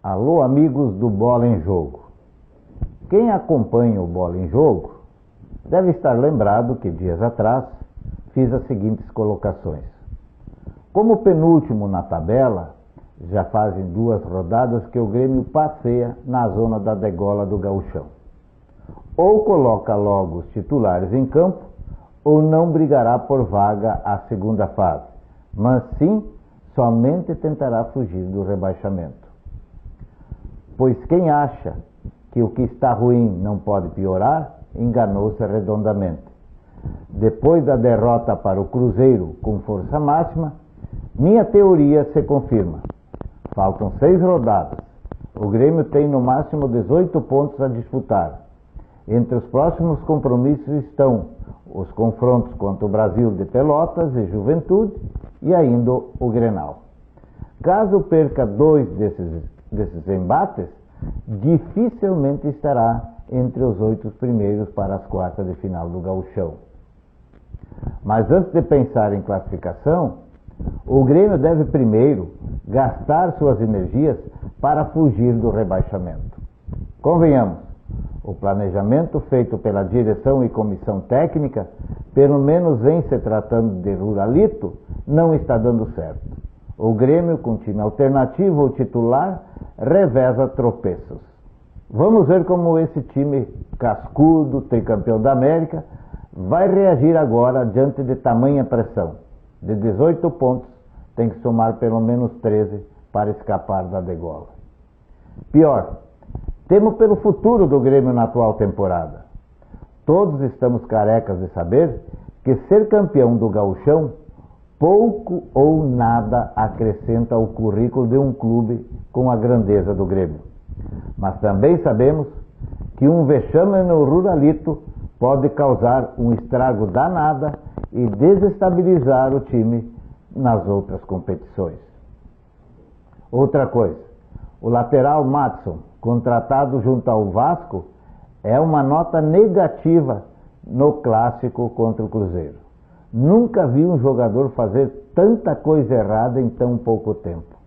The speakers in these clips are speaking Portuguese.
Alô, amigos do Bola em Jogo. Quem acompanha o Bola em Jogo deve estar lembrado que dias atrás fiz as seguintes colocações. Como penúltimo na tabela, já fazem 2 rodadas que o Grêmio passeia na zona da degola do Gauchão. Ou coloca logo os titulares em campo, ou não brigará por vaga à segunda fase, mas sim somente tentará fugir do rebaixamento. Pois quem acha que o que está ruim não pode piorar, enganou-se redondamente. Depois da derrota para o Cruzeiro com força máxima, minha teoria se confirma. Faltam 6 rodadas. O Grêmio tem no máximo 18 pontos a disputar. Entre os próximos compromissos estão os confrontos contra o Brasil de Pelotas e Juventude e ainda o Grenal. Caso perca 2 desses embates, dificilmente estará entre os 8 primeiros para as quartas de final do Gauchão. Mas antes de pensar em classificação, o Grêmio deve primeiro gastar suas energias para fugir do rebaixamento. Convenhamos, o planejamento feito pela direção e comissão técnica, pelo menos em se tratando de Ruralito, não está dando certo. O Grêmio, com time alternativo ou titular, reveza tropeços. Vamos ver como esse time cascudo, tricampeão da América, vai reagir agora diante de tamanha pressão. De 18 pontos, tem que somar pelo menos 13 para escapar da degola. Pior, temo pelo futuro do Grêmio na atual temporada. Todos estamos carecas de saber que ser campeão do Gauchão pouco ou nada acrescenta ao currículo de um clube com a grandeza do Grêmio. Mas também sabemos que um vexame no Ruralito pode causar um estrago danado e desestabilizar o time nas outras competições. Outra coisa, o lateral Madison, contratado junto ao Vasco, é uma nota negativa no clássico contra o Cruzeiro. Nunca vi um jogador fazer tanta coisa errada em tão pouco tempo.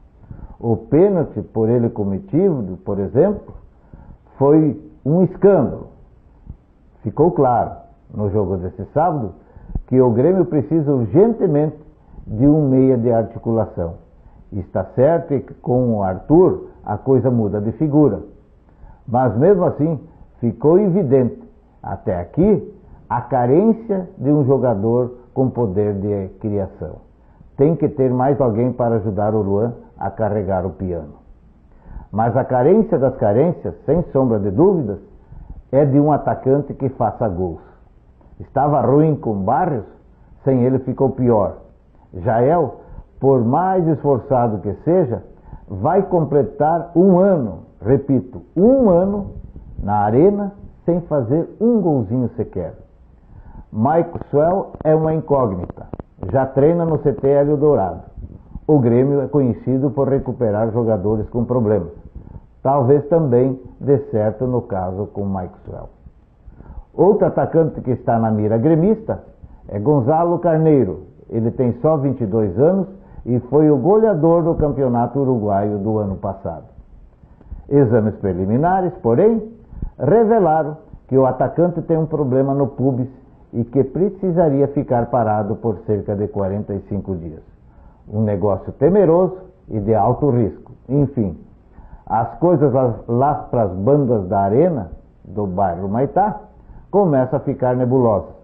O pênalti por ele cometido, por exemplo, foi um escândalo. Ficou claro no jogo desse sábado que o Grêmio precisa urgentemente de um meia de articulação. Está certo que com o Arthur a coisa muda de figura. Mas mesmo assim ficou evidente, até aqui, a carência de um jogador com poder de criação. Tem que ter mais alguém para ajudar o Luan a carregar o piano. Mas a carência das carências, sem sombra de dúvidas, é de um atacante que faça gols. Estava ruim com Barrios, sem ele ficou pior. Jael, por mais esforçado que seja, vai completar 1 ano, repito, 1 ano na arena sem fazer um golzinho sequer. Maxwell é uma incógnita, já treina no CT Hélio Dourado. O Grêmio é conhecido por recuperar jogadores com problemas. Talvez também dê certo no caso com Maxwell. Outro atacante que está na mira gremista é Gonzalo Carneiro. Ele tem só 22 anos e foi o goleador do Campeonato Uruguaio do ano passado. Exames preliminares, porém, revelaram que o atacante tem um problema no pubis e que precisaria ficar parado por cerca de 45 dias. Um negócio temeroso e de alto risco. Enfim, as coisas lá para as bandas da arena do bairro Maitá começam a ficar nebulosas,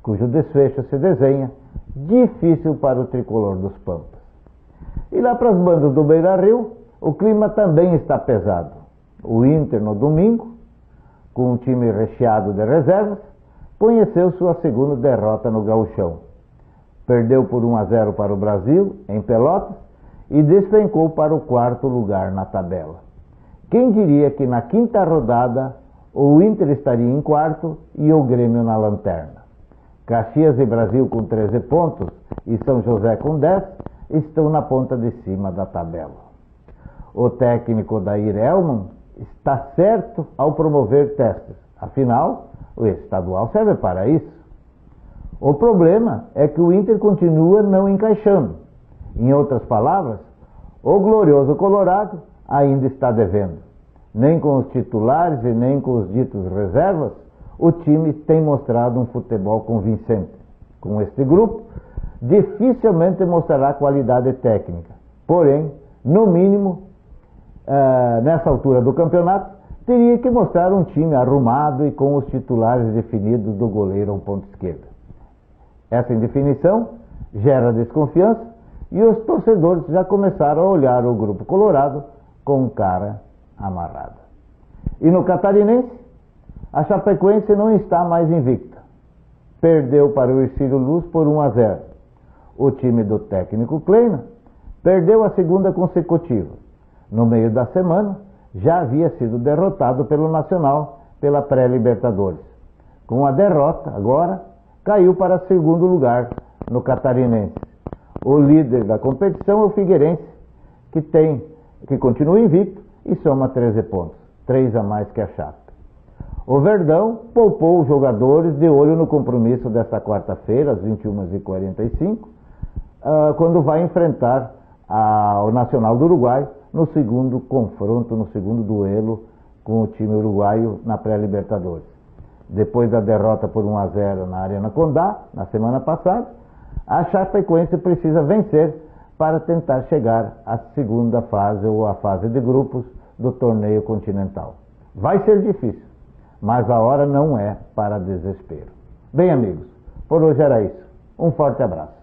cujo desfecho se desenha difícil para o tricolor dos Pampas. E lá para as bandas do Beira-Rio, o clima também está pesado. O Inter, no domingo, com um time recheado de reservas, conheceu sua segunda derrota no Gauchão. Perdeu por 1-0 para o Brasil, em Pelotas, e despencou para o 4º lugar na tabela. Quem diria que na 5ª rodada o Inter estaria em 4º e o Grêmio na lanterna. Caxias e Brasil com 13 pontos e São José com 10 estão na ponta de cima da tabela. O técnico Dair Helman está certo ao promover testes. Afinal, o estadual serve para isso. O problema é que o Inter continua não encaixando. Em outras palavras, o glorioso Colorado ainda está devendo. Nem com os titulares e nem com os ditos reservas, o time tem mostrado um futebol convincente. Com este grupo, dificilmente mostrará qualidade técnica. Porém, no mínimo, nessa altura do campeonato, teria que mostrar um time arrumado e com os titulares definidos do goleiro ao ponto esquerda. Essa indefinição gera desconfiança e os torcedores já começaram a olhar o grupo colorado com cara amarrada. E no catarinense, a Chapecoense não está mais invicta. Perdeu para o Ercílio Luz por 1-0. O time do técnico Kleina perdeu a segunda consecutiva. No meio da semana, já havia sido derrotado pelo Nacional pela pré-Libertadores. Com a derrota, agora, caiu para segundo lugar no catarinense. O líder da competição é o Figueirense, que continua invicto e soma 13 pontos, 3 a mais que a Chape. O Verdão poupou os jogadores de olho no compromisso desta quarta-feira, às 21h45, quando vai enfrentar o Nacional do Uruguai no segundo confronto, no segundo duelo com o time uruguaio na pré-Libertadores. Depois da derrota por 1-0 na Arena Condá, na semana passada, a Chapecoense precisa vencer para tentar chegar à segunda fase ou à fase de grupos do torneio continental. Vai ser difícil, mas a hora não é para desespero. Bem, amigos, por hoje era isso. Um forte abraço.